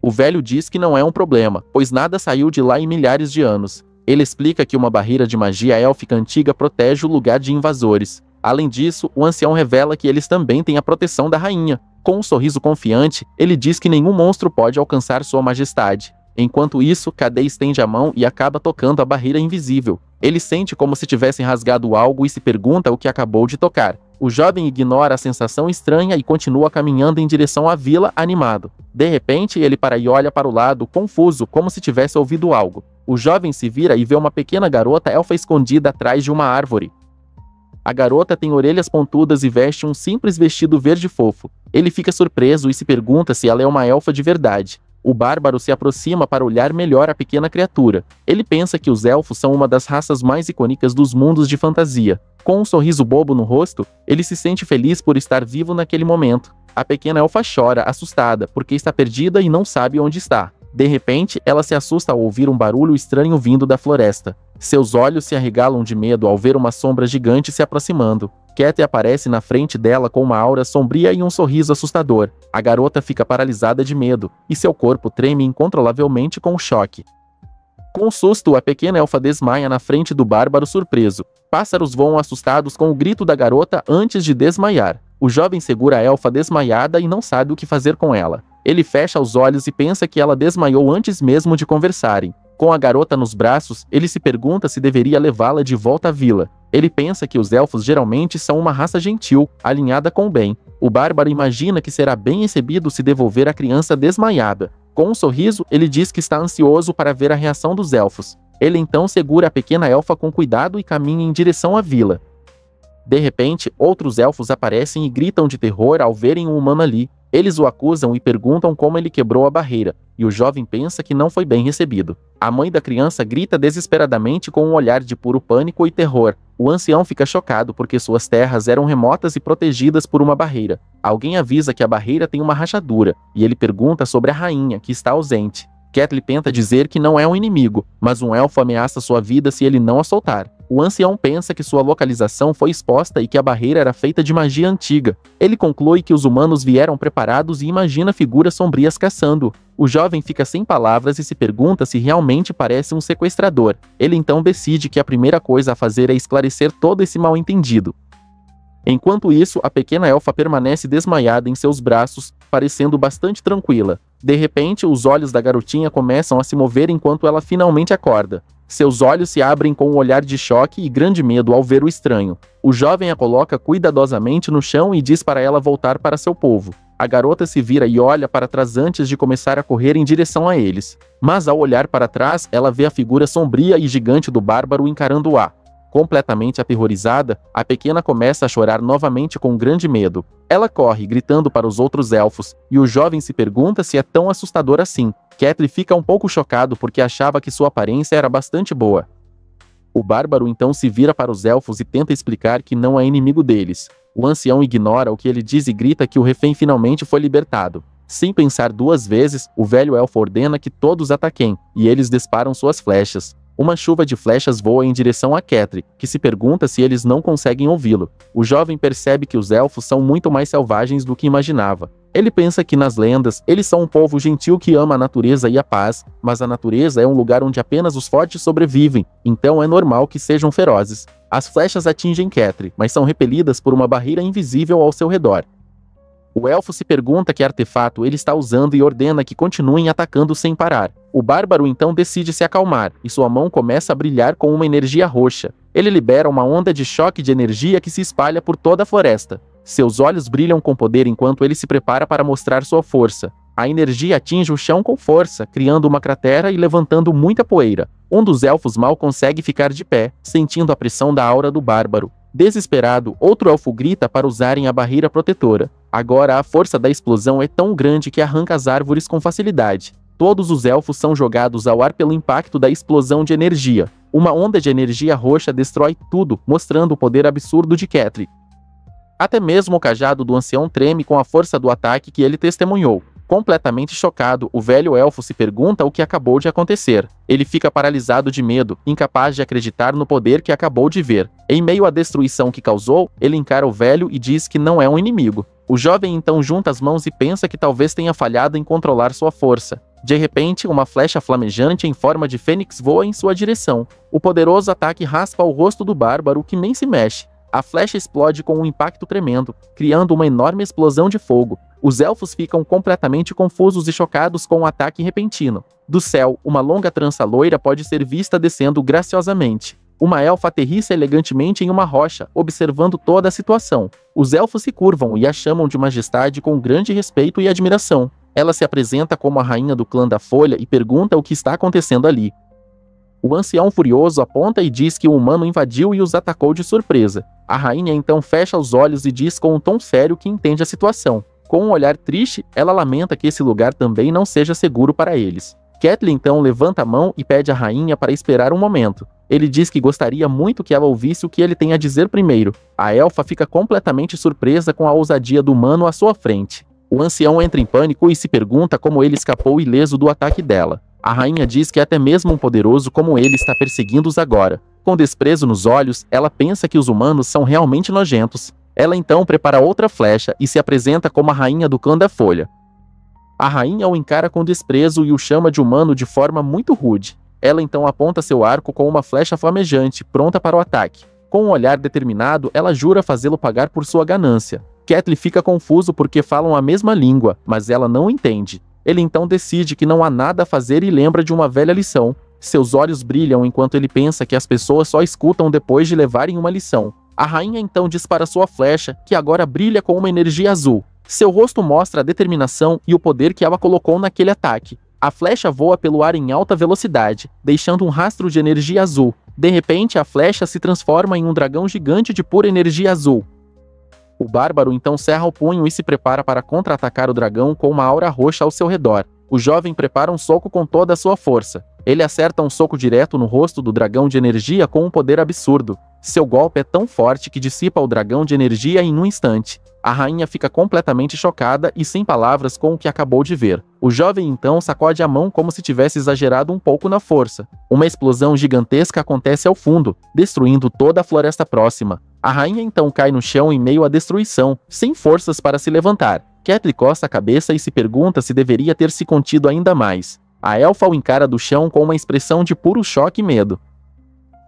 O velho diz que não é um problema, pois nada saiu de lá em milhares de anos. Ele explica que uma barreira de magia élfica antiga protege o lugar de invasores. Além disso, o ancião revela que eles também têm a proteção da rainha. Com um sorriso confiante, ele diz que nenhum monstro pode alcançar sua majestade. Enquanto isso, Cadê estende a mão e acaba tocando a barreira invisível. Ele sente como se tivesse rasgado algo e se pergunta o que acabou de tocar. O jovem ignora a sensação estranha e continua caminhando em direção à vila, animado. De repente, ele para e olha para o lado, confuso, como se tivesse ouvido algo. O jovem se vira e vê uma pequena garota elfa escondida atrás de uma árvore. A garota tem orelhas pontudas e veste um simples vestido verde fofo. Ele fica surpreso e se pergunta se ela é uma elfa de verdade. O bárbaro se aproxima para olhar melhor a pequena criatura. Ele pensa que os elfos são uma das raças mais icônicas dos mundos de fantasia. Com um sorriso bobo no rosto, ele se sente feliz por estar vivo naquele momento. A pequena elfa chora, assustada, porque está perdida e não sabe onde está. De repente, ela se assusta ao ouvir um barulho estranho vindo da floresta. Seus olhos se arregalam de medo ao ver uma sombra gigante se aproximando. Ketty aparece na frente dela com uma aura sombria e um sorriso assustador. A garota fica paralisada de medo, e seu corpo treme incontrolavelmente com o choque. Com um susto, a pequena elfa desmaia na frente do bárbaro surpreso. Pássaros voam assustados com o grito da garota antes de desmaiar. O jovem segura a elfa desmaiada e não sabe o que fazer com ela. Ele fecha os olhos e pensa que ela desmaiou antes mesmo de conversarem. Com a garota nos braços, ele se pergunta se deveria levá-la de volta à vila. Ele pensa que os elfos geralmente são uma raça gentil, alinhada com o bem. O bárbaro imagina que será bem recebido se devolver a criança desmaiada. Com um sorriso, ele diz que está ansioso para ver a reação dos elfos. Ele então segura a pequena elfa com cuidado e caminha em direção à vila. De repente, outros elfos aparecem e gritam de terror ao verem um humano ali. Eles o acusam e perguntam como ele quebrou a barreira, e o jovem pensa que não foi bem recebido. A mãe da criança grita desesperadamente com um olhar de puro pânico e terror. O ancião fica chocado porque suas terras eram remotas e protegidas por uma barreira. Alguém avisa que a barreira tem uma rachadura, e ele pergunta sobre a rainha, que está ausente. Ketty tenta dizer que não é um inimigo, mas um elfo ameaça sua vida se ele não a soltar. O ancião pensa que sua localização foi exposta e que a barreira era feita de magia antiga. Ele conclui que os humanos vieram preparados e imagina figuras sombrias caçando. O jovem fica sem palavras e se pergunta se realmente parece um sequestrador. Ele então decide que a primeira coisa a fazer é esclarecer todo esse mal-entendido. Enquanto isso, a pequena elfa permanece desmaiada em seus braços, parecendo bastante tranquila. De repente, os olhos da garotinha começam a se mover enquanto ela finalmente acorda. Seus olhos se abrem com um olhar de choque e grande medo ao ver o estranho. O jovem a coloca cuidadosamente no chão e diz para ela voltar para seu povo. A garota se vira e olha para trás antes de começar a correr em direção a eles. Mas ao olhar para trás, ela vê a figura sombria e gigante do bárbaro encarando-a. Completamente aterrorizada, a pequena começa a chorar novamente com grande medo. Ela corre, gritando para os outros elfos, e o jovem se pergunta se é tão assustador assim. Ketty fica um pouco chocado porque achava que sua aparência era bastante boa. O bárbaro então se vira para os elfos e tenta explicar que não é inimigo deles. O ancião ignora o que ele diz e grita que o refém finalmente foi libertado. Sem pensar duas vezes, o velho elfo ordena que todos ataquem, e eles disparam suas flechas. Uma chuva de flechas voa em direção a Ketty, que se pergunta se eles não conseguem ouvi-lo. O jovem percebe que os elfos são muito mais selvagens do que imaginava. Ele pensa que nas lendas, eles são um povo gentil que ama a natureza e a paz, mas a natureza é um lugar onde apenas os fortes sobrevivem, então é normal que sejam ferozes. As flechas atingem Catelyn, mas são repelidas por uma barreira invisível ao seu redor. O elfo se pergunta que artefato ele está usando e ordena que continuem atacando sem parar. O bárbaro então decide se acalmar, e sua mão começa a brilhar com uma energia roxa. Ele libera uma onda de choque de energia que se espalha por toda a floresta. Seus olhos brilham com poder enquanto ele se prepara para mostrar sua força. A energia atinge o chão com força, criando uma cratera e levantando muita poeira. Um dos elfos mal consegue ficar de pé, sentindo a pressão da aura do bárbaro. Desesperado, outro elfo grita para usarem a barreira protetora. Agora a força da explosão é tão grande que arranca as árvores com facilidade. Todos os elfos são jogados ao ar pelo impacto da explosão de energia. Uma onda de energia roxa destrói tudo, mostrando o poder absurdo de Catelyn. Até mesmo o cajado do ancião treme com a força do ataque que ele testemunhou. Completamente chocado, o velho elfo se pergunta o que acabou de acontecer. Ele fica paralisado de medo, incapaz de acreditar no poder que acabou de ver. Em meio à destruição que causou, ele encara o velho e diz que não é um inimigo. O jovem então junta as mãos e pensa que talvez tenha falhado em controlar sua força. De repente, uma flecha flamejante em forma de fênix voa em sua direção. O poderoso ataque raspa o rosto do bárbaro, que nem se mexe. A flecha explode com um impacto tremendo, criando uma enorme explosão de fogo. Os elfos ficam completamente confusos e chocados com o ataque repentino. Do céu, uma longa trança loira pode ser vista descendo graciosamente. Uma elfa aterrissa elegantemente em uma rocha, observando toda a situação. Os elfos se curvam e a chamam de majestade com grande respeito e admiração. Ela se apresenta como a rainha do clã da Folha e pergunta o que está acontecendo ali. O ancião furioso aponta e diz que o humano invadiu e os atacou de surpresa. A rainha então fecha os olhos e diz com um tom sério que entende a situação. Com um olhar triste, ela lamenta que esse lugar também não seja seguro para eles. Catelyn então levanta a mão e pede à rainha para esperar um momento. Ele diz que gostaria muito que ela ouvisse o que ele tem a dizer primeiro. A elfa fica completamente surpresa com a ousadia do humano à sua frente. O ancião entra em pânico e se pergunta como ele escapou ileso do ataque dela. A rainha diz que até mesmo um poderoso como ele está perseguindo-os agora. Com desprezo nos olhos, ela pensa que os humanos são realmente nojentos. Ela então prepara outra flecha e se apresenta como a rainha do clã da Folha. A rainha o encara com desprezo e o chama de humano de forma muito rude. Ela então aponta seu arco com uma flecha flamejante, pronta para o ataque. Com um olhar determinado, ela jura fazê-lo pagar por sua ganância. Catelyn fica confuso porque falam a mesma língua, mas ela não entende. Ele então decide que não há nada a fazer e lembra de uma velha lição. Seus olhos brilham enquanto ele pensa que as pessoas só escutam depois de levarem uma lição. A rainha então dispara sua flecha, que agora brilha com uma energia azul. Seu rosto mostra a determinação e o poder que ela colocou naquele ataque. A flecha voa pelo ar em alta velocidade, deixando um rastro de energia azul. De repente, a flecha se transforma em um dragão gigante de pura energia azul. O bárbaro então cerra o punho e se prepara para contra-atacar o dragão com uma aura roxa ao seu redor. O jovem prepara um soco com toda a sua força. Ele acerta um soco direto no rosto do dragão de energia com um poder absurdo. Seu golpe é tão forte que dissipa o dragão de energia em um instante. A rainha fica completamente chocada e sem palavras com o que acabou de ver. O jovem então sacode a mão como se tivesse exagerado um pouco na força. Uma explosão gigantesca acontece ao fundo, destruindo toda a floresta próxima. A rainha então cai no chão em meio à destruição, sem forças para se levantar. Catelyn coça a cabeça e se pergunta se deveria ter se contido ainda mais. A elfa o encara do chão com uma expressão de puro choque e medo.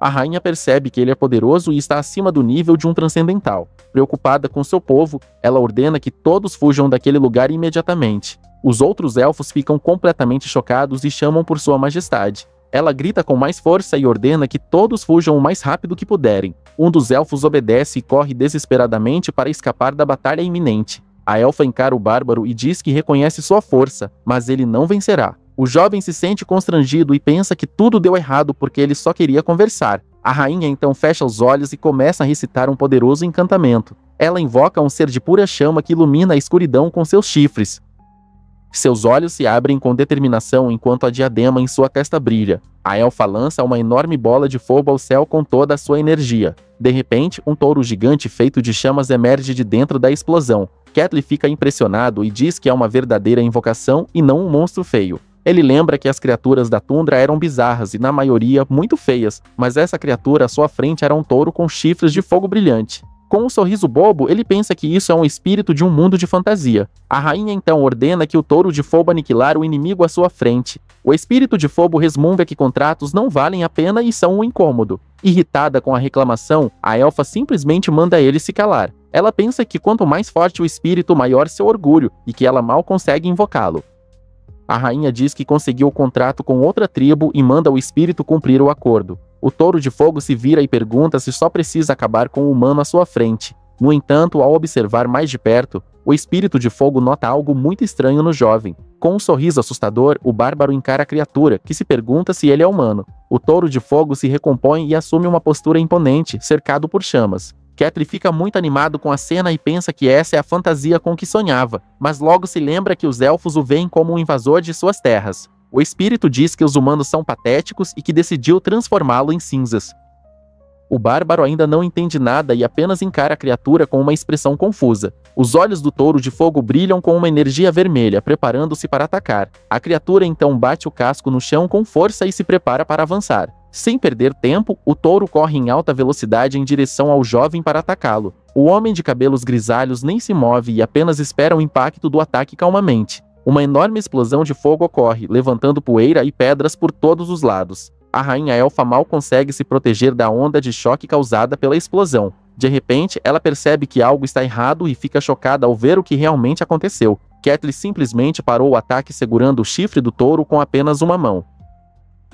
A rainha percebe que ele é poderoso e está acima do nível de um transcendental. Preocupada com seu povo, ela ordena que todos fujam daquele lugar imediatamente. Os outros elfos ficam completamente chocados e chamam por sua majestade. Ela grita com mais força e ordena que todos fujam o mais rápido que puderem. Um dos elfos obedece e corre desesperadamente para escapar da batalha iminente. A elfa encara o bárbaro e diz que reconhece sua força, mas ele não vencerá. O jovem se sente constrangido e pensa que tudo deu errado porque ele só queria conversar. A rainha então fecha os olhos e começa a recitar um poderoso encantamento. Ela invoca um ser de pura chama que ilumina a escuridão com seus chifres. Seus olhos se abrem com determinação enquanto a diadema em sua testa brilha. A elfa lança uma enorme bola de fogo ao céu com toda a sua energia. De repente, um touro gigante feito de chamas emerge de dentro da explosão. Catelyn fica impressionado e diz que é uma verdadeira invocação e não um monstro feio. Ele lembra que as criaturas da tundra eram bizarras e, na maioria, muito feias, mas essa criatura à sua frente era um touro com chifres de fogo brilhante. Com um sorriso bobo, ele pensa que isso é um espírito de um mundo de fantasia. A rainha então ordena que o touro de fogo aniquilar o inimigo à sua frente. O espírito de fogo resmunga que contratos não valem a pena e são um incômodo. Irritada com a reclamação, a elfa simplesmente manda ele se calar. Ela pensa que quanto mais forte o espírito, maior seu orgulho, e que ela mal consegue invocá-lo. A rainha diz que conseguiu o contrato com outra tribo e manda o espírito cumprir o acordo. O touro de fogo se vira e pergunta se só precisa acabar com o humano à sua frente. No entanto, ao observar mais de perto, o espírito de fogo nota algo muito estranho no jovem. Com um sorriso assustador, o bárbaro encara a criatura, que se pergunta se ele é humano. O touro de fogo se recompõe e assume uma postura imponente, cercado por chamas. Catelyn fica muito animado com a cena e pensa que essa é a fantasia com que sonhava, mas logo se lembra que os elfos o veem como um invasor de suas terras. O espírito diz que os humanos são patéticos e que decidiu transformá-lo em cinzas. O bárbaro ainda não entende nada e apenas encara a criatura com uma expressão confusa. Os olhos do touro de fogo brilham com uma energia vermelha, preparando-se para atacar. A criatura então bate o casco no chão com força e se prepara para avançar. Sem perder tempo, o touro corre em alta velocidade em direção ao jovem para atacá-lo. O homem de cabelos grisalhos nem se move e apenas espera o impacto do ataque calmamente. Uma enorme explosão de fogo ocorre, levantando poeira e pedras por todos os lados. A rainha elfa mal consegue se proteger da onda de choque causada pela explosão. De repente, ela percebe que algo está errado e fica chocada ao ver o que realmente aconteceu. Catelyn simplesmente parou o ataque segurando o chifre do touro com apenas uma mão.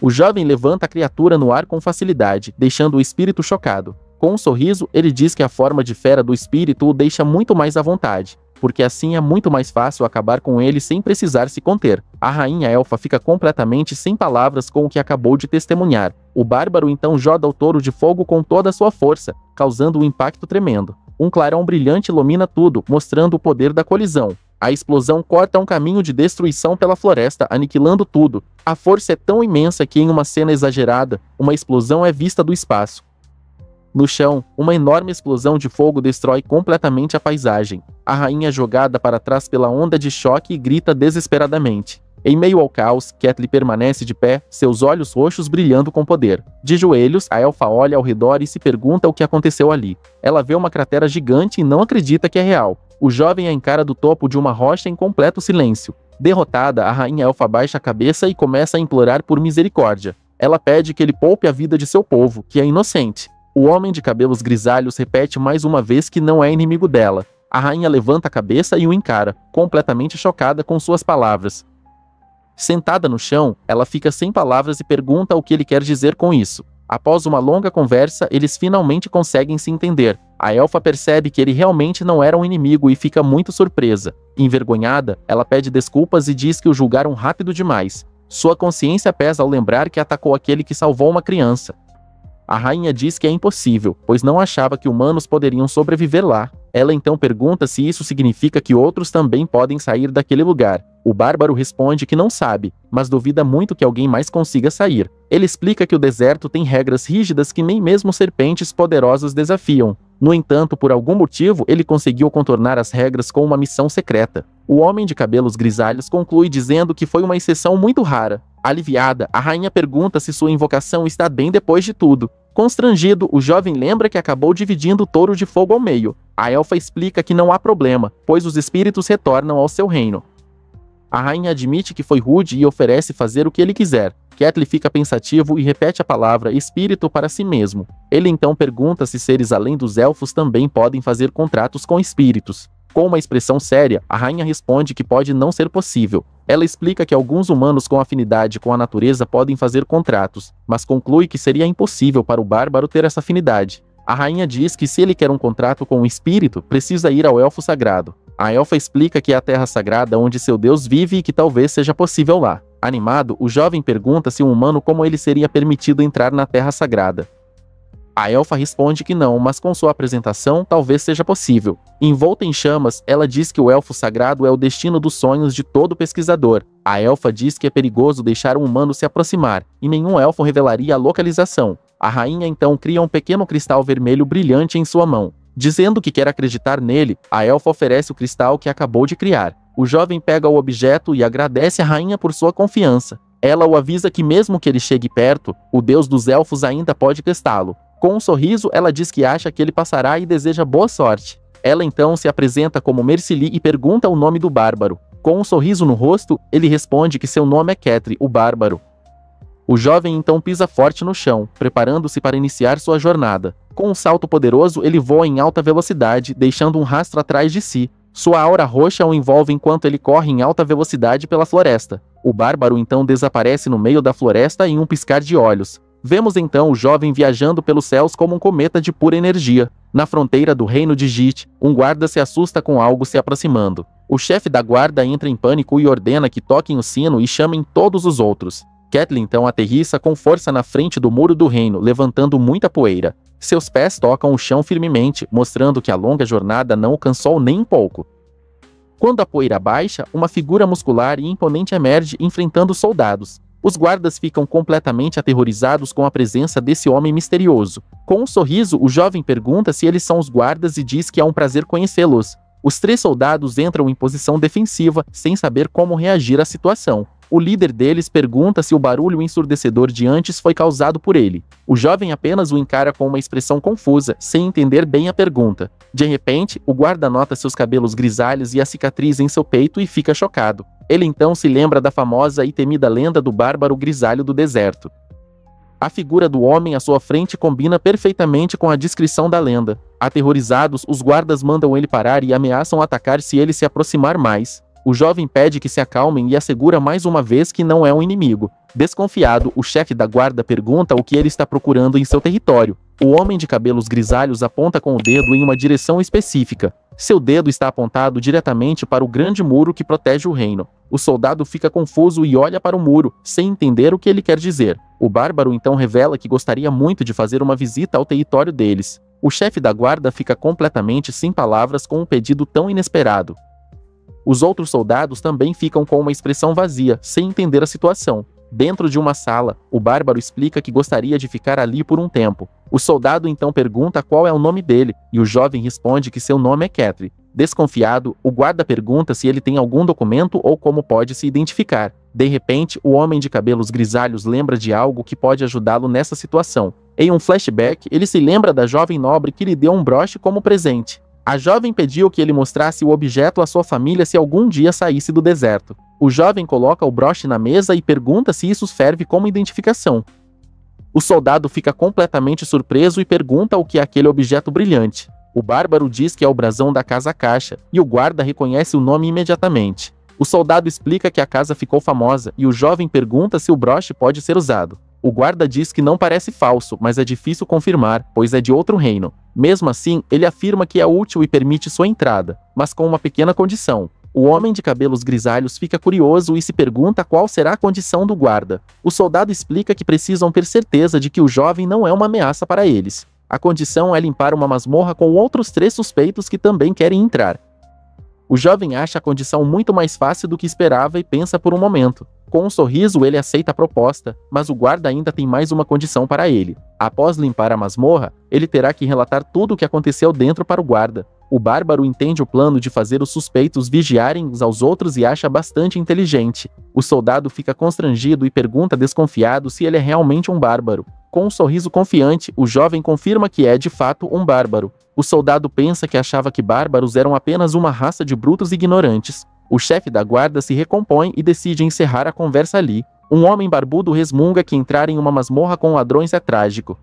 O jovem levanta a criatura no ar com facilidade, deixando o espírito chocado. Com um sorriso, ele diz que a forma de fera do espírito o deixa muito mais à vontade, porque assim é muito mais fácil acabar com ele sem precisar se conter. A rainha elfa fica completamente sem palavras com o que acabou de testemunhar. O bárbaro então joga o touro de fogo com toda a sua força, causando um impacto tremendo. Um clarão brilhante ilumina tudo, mostrando o poder da colisão. A explosão corta um caminho de destruição pela floresta, aniquilando tudo. A força é tão imensa que, em uma cena exagerada, uma explosão é vista do espaço. No chão, uma enorme explosão de fogo destrói completamente a paisagem. A rainha é jogada para trás pela onda de choque e grita desesperadamente. Em meio ao caos, Catelyn permanece de pé, seus olhos roxos brilhando com poder. De joelhos, a elfa olha ao redor e se pergunta o que aconteceu ali. Ela vê uma cratera gigante e não acredita que é real. O jovem a encara do topo de uma rocha em completo silêncio. Derrotada, a rainha elfa baixa a cabeça e começa a implorar por misericórdia. Ela pede que ele poupe a vida de seu povo, que é inocente. O homem de cabelos grisalhos repete mais uma vez que não é inimigo dela. A rainha levanta a cabeça e o encara, completamente chocada com suas palavras. Sentada no chão, ela fica sem palavras e pergunta o que ele quer dizer com isso. Após uma longa conversa, eles finalmente conseguem se entender. A elfa percebe que ele realmente não era um inimigo e fica muito surpresa. Envergonhada, ela pede desculpas e diz que o julgaram rápido demais. Sua consciência pesa ao lembrar que atacou aquele que salvou uma criança. A rainha diz que é impossível, pois não achava que humanos poderiam sobreviver lá. Ela então pergunta se isso significa que outros também podem sair daquele lugar. O bárbaro responde que não sabe, mas duvida muito que alguém mais consiga sair. Ele explica que o deserto tem regras rígidas que nem mesmo serpentes poderosas desafiam. No entanto, por algum motivo, ele conseguiu contornar as regras com uma missão secreta. O homem de cabelos grisalhos conclui dizendo que foi uma exceção muito rara. Aliviada, a rainha pergunta se sua invocação está bem depois de tudo. Constrangido, o jovem lembra que acabou dividindo o touro de fogo ao meio. A elfa explica que não há problema, pois os espíritos retornam ao seu reino. A rainha admite que foi rude e oferece fazer o que ele quiser. Catelyn fica pensativo e repete a palavra espírito para si mesmo. Ele então pergunta se seres além dos elfos também podem fazer contratos com espíritos. Com uma expressão séria, a rainha responde que pode não ser possível. Ela explica que alguns humanos com afinidade com a natureza podem fazer contratos, mas conclui que seria impossível para o bárbaro ter essa afinidade. A rainha diz que se ele quer um contrato com um espírito, precisa ir ao elfo sagrado. A elfa explica que é a terra sagrada onde seu deus vive e que talvez seja possível lá. Animado, o jovem pergunta se um humano como ele seria permitido entrar na terra sagrada. A elfa responde que não, mas com sua apresentação talvez seja possível. Envolta em chamas, ela diz que o elfo sagrado é o destino dos sonhos de todo pesquisador. A elfa diz que é perigoso deixar um humano se aproximar, e nenhum elfo revelaria a localização. A rainha então cria um pequeno cristal vermelho brilhante em sua mão. Dizendo que quer acreditar nele, a elfa oferece o cristal que acabou de criar. O jovem pega o objeto e agradece a rainha por sua confiança. Ela o avisa que mesmo que ele chegue perto, o deus dos elfos ainda pode testá-lo. Com um sorriso, ela diz que acha que ele passará e deseja boa sorte. Ela então se apresenta como Mercili e pergunta o nome do bárbaro. Com um sorriso no rosto, ele responde que seu nome é Ketri, o bárbaro. O jovem então pisa forte no chão, preparando-se para iniciar sua jornada. Com um salto poderoso, ele voa em alta velocidade, deixando um rastro atrás de si. Sua aura roxa o envolve enquanto ele corre em alta velocidade pela floresta. O bárbaro então desaparece no meio da floresta em um piscar de olhos. Vemos então o jovem viajando pelos céus como um cometa de pura energia. Na fronteira do reino de Jit, um guarda se assusta com algo se aproximando. O chefe da guarda entra em pânico e ordena que toquem o sino e chamem todos os outros. Catelyn então aterrissa com força na frente do muro do reino, levantando muita poeira. Seus pés tocam o chão firmemente, mostrando que a longa jornada não o cansou nem um pouco. Quando a poeira baixa, uma figura muscular e imponente emerge enfrentando os soldados. Os guardas ficam completamente aterrorizados com a presença desse homem misterioso. Com um sorriso, o jovem pergunta se eles são os guardas e diz que é um prazer conhecê-los. Os 3 soldados entram em posição defensiva, sem saber como reagir à situação. O líder deles pergunta se o barulho ensurdecedor de antes foi causado por ele. O jovem apenas o encara com uma expressão confusa, sem entender bem a pergunta. De repente, o guarda nota seus cabelos grisalhos e a cicatriz em seu peito e fica chocado. Ele então se lembra da famosa e temida lenda do bárbaro grisalho do deserto. A figura do homem à sua frente combina perfeitamente com a descrição da lenda. Aterrorizados, os guardas mandam ele parar e ameaçam atacar se ele se aproximar mais. O jovem pede que se acalmem e assegura mais uma vez que não é um inimigo. Desconfiado, o chefe da guarda pergunta o que ele está procurando em seu território. O homem de cabelos grisalhos aponta com o dedo em uma direção específica. Seu dedo está apontado diretamente para o grande muro que protege o reino. O soldado fica confuso e olha para o muro, sem entender o que ele quer dizer. O bárbaro então revela que gostaria muito de fazer uma visita ao território deles. O chefe da guarda fica completamente sem palavras com um pedido tão inesperado. Os outros soldados também ficam com uma expressão vazia, sem entender a situação. Dentro de uma sala, o bárbaro explica que gostaria de ficar ali por um tempo. O soldado então pergunta qual é o nome dele, e o jovem responde que seu nome é Ketri. Desconfiado, o guarda pergunta se ele tem algum documento ou como pode se identificar. De repente, o homem de cabelos grisalhos lembra de algo que pode ajudá-lo nessa situação. Em um flashback, ele se lembra da jovem nobre que lhe deu um broche como presente. A jovem pediu que ele mostrasse o objeto à sua família se algum dia saísse do deserto. O jovem coloca o broche na mesa e pergunta se isso serve como identificação. O soldado fica completamente surpreso e pergunta o que é aquele objeto brilhante. O bárbaro diz que é o brasão da Casa Caixa, e o guarda reconhece o nome imediatamente. O soldado explica que a casa ficou famosa, e o jovem pergunta se o broche pode ser usado. O guarda diz que não parece falso, mas é difícil confirmar, pois é de outro reino. Mesmo assim, ele afirma que é útil e permite sua entrada, mas com uma pequena condição. O homem de cabelos grisalhos fica curioso e se pergunta qual será a condição do guarda. O soldado explica que precisam ter certeza de que o jovem não é uma ameaça para eles. A condição é limpar uma masmorra com outros 3 suspeitos que também querem entrar. O jovem acha a condição muito mais fácil do que esperava e pensa por um momento. Com um sorriso, ele aceita a proposta, mas o guarda ainda tem mais uma condição para ele. Após limpar a masmorra, ele terá que relatar tudo o que aconteceu dentro para o guarda. O bárbaro entende o plano de fazer os suspeitos vigiarem uns aos outros e acha bastante inteligente. O soldado fica constrangido e pergunta desconfiado se ele é realmente um bárbaro. Com um sorriso confiante, o jovem confirma que é de fato um bárbaro. O soldado pensa que achava que bárbaros eram apenas uma raça de brutos ignorantes. O chefe da guarda se recompõe e decide encerrar a conversa ali. Um homem barbudo resmunga que entrar em uma masmorra com ladrões é trágico.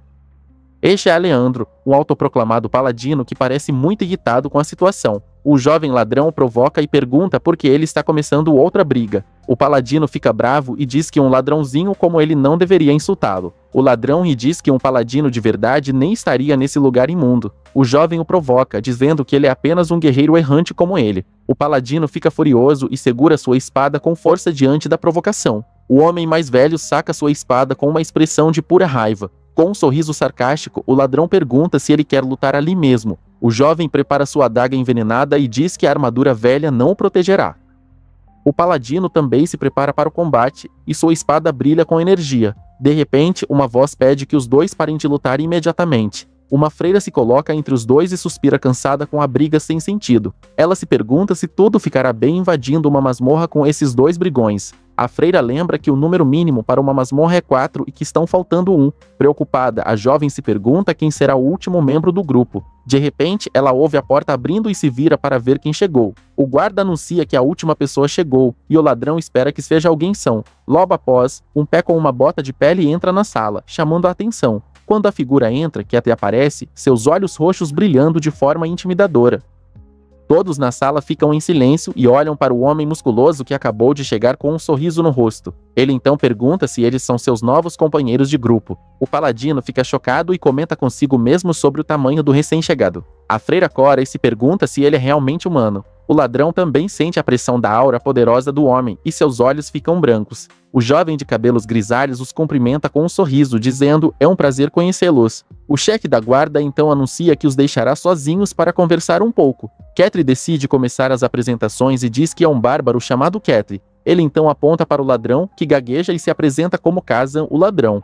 Este é Aleandro, um autoproclamado paladino que parece muito irritado com a situação. O jovem ladrão o provoca e pergunta por que ele está começando outra briga. O paladino fica bravo e diz que um ladrãozinho como ele não deveria insultá-lo. O ladrão lhe diz que um paladino de verdade nem estaria nesse lugar imundo. O jovem o provoca, dizendo que ele é apenas um guerreiro errante como ele. O paladino fica furioso e segura sua espada com força diante da provocação. O homem mais velho saca sua espada com uma expressão de pura raiva. Com um sorriso sarcástico, o ladrão pergunta se ele quer lutar ali mesmo. O jovem prepara sua adaga envenenada e diz que a armadura velha não o protegerá. O paladino também se prepara para o combate, e sua espada brilha com energia. De repente, uma voz pede que os dois parem de lutar imediatamente. Uma freira se coloca entre os dois e suspira cansada com a briga sem sentido. Ela se pergunta se tudo ficará bem invadindo uma masmorra com esses 2 brigões. A freira lembra que o número mínimo para uma masmorra é 4 e que estão faltando 1. Preocupada, a jovem se pergunta quem será o último membro do grupo. De repente, ela ouve a porta abrindo e se vira para ver quem chegou. O guarda anuncia que a última pessoa chegou, e o ladrão espera que seja alguém são. Logo após, um pé com uma bota de pele entra na sala, chamando a atenção. Quando a figura entra, que até aparece, seus olhos roxos brilhando de forma intimidadora. Todos na sala ficam em silêncio e olham para o homem musculoso que acabou de chegar com um sorriso no rosto. Ele então pergunta se eles são seus novos companheiros de grupo. O paladino fica chocado e comenta consigo mesmo sobre o tamanho do recém-chegado. A freira cora e se pergunta se ele é realmente humano. O ladrão também sente a pressão da aura poderosa do homem e seus olhos ficam brancos. O jovem de cabelos grisalhos os cumprimenta com um sorriso, dizendo: "É um prazer conhecê-los." O chefe da guarda então anuncia que os deixará sozinhos para conversar um pouco. Ketri decide começar as apresentações e diz que é um bárbaro chamado Ketri. Ele então aponta para o ladrão, que gagueja e se apresenta como Kazan, o ladrão.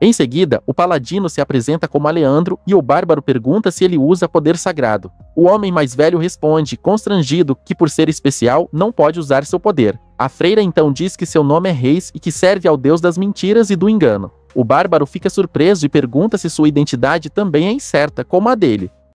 Em seguida, o paladino se apresenta como Aleandro e o bárbaro pergunta se ele usa poder sagrado. O homem mais velho responde, constrangido, que por ser especial, não pode usar seu poder. A freira então diz que seu nome é Reis e que serve ao deus das mentiras e do engano. O bárbaro fica surpreso e pergunta se sua identidade também é incerta, como a dele.